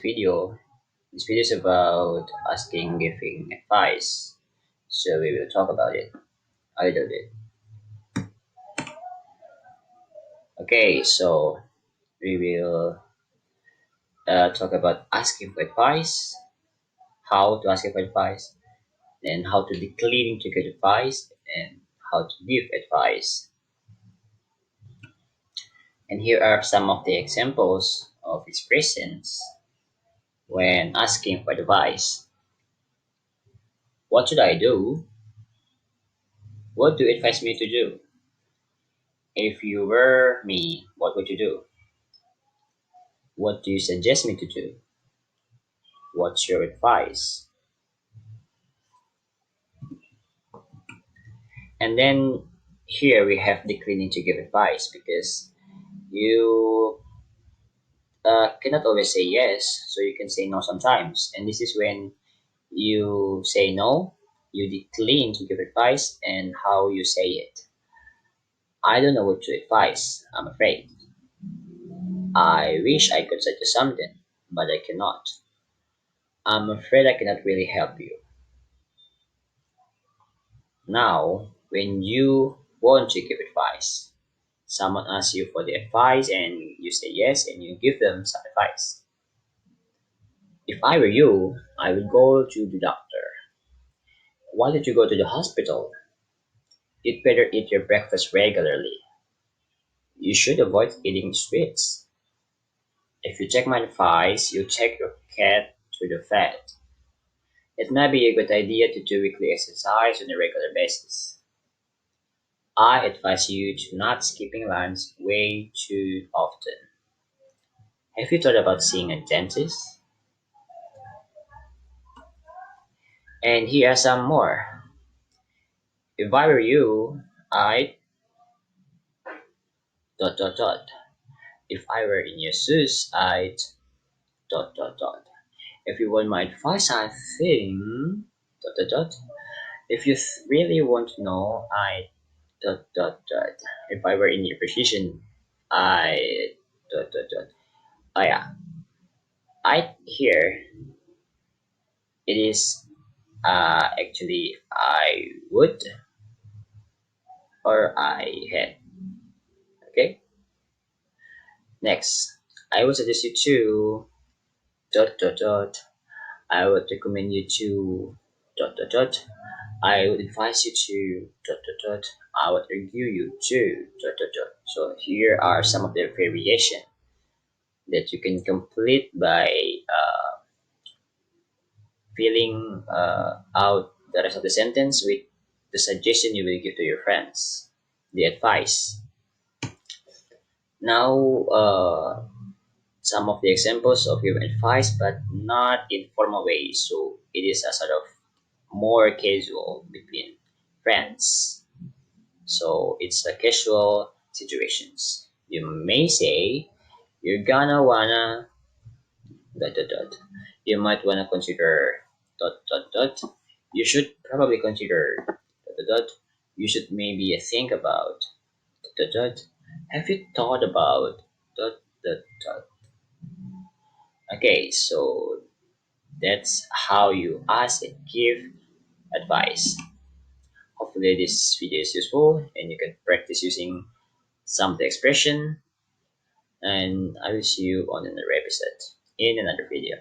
video. This video is about asking, giving advice. So we will talk about it a little bit. Okay, so we will talk about asking for advice, how to ask for advice, then how to decline to get advice, and how to give advice. And here are some of the examples of expressions when asking for advice. What should I do? What do you advise me to do? If you were me, what would you do? What do you suggest me to do? What's your advice? And then here we have declining to give advice because you cannot always say yes, so you can say no sometimes. And this is when you say no, you decline to give advice, and how you say it. I don't know what to advise, I'm afraid. I wish I could suggest something, but I cannot. I'm afraid I cannot really help you. Now, when you want to give advice, someone asks you for the advice and you say yes and you give them some advice. If I were you, I would go to the doctor. Why did you go to the hospital? You'd better eat your breakfast regularly. You should avoid eating sweets. If you take my advice, you take your cat to the vet. It might be a good idea to do weekly exercise on a regular basis. I advise you to not skipping lunch way too often. Have you thought about seeing a dentist? And here are some more. If I were you, I'd dot dot dot. If I were in your shoes, I'd dot dot dot. If you want my advice, I think dot dot dot. If you really want to know, I dot dot dot. If I were in your position, I dot dot dot. Oh yeah, I here it is actually I would or I had. Okay. Next, I would suggest you to dot dot dot. I would recommend you to dot dot dot. I would advise you to dot dot dot. I would argue you to dot dot dot. So here are some of the variation that you can complete by filling out the rest of the sentence with the suggestion you will give to your friends, the advice. Now, some of the examples of giving advice, but not in formal way. So it is a sort of more casual between friends. So it's a casual situations. You may say you're gonna wanna dot dot dot. You might wanna consider dot dot dot. You should probably consider dot dot dot. You should maybe think about dot dot dot. Have you thought about dot dot dot? Okay, so that's how you ask and give advice. Hopefully this video is useful and you can practice using some of the expression, and I will see you on another episode in another video.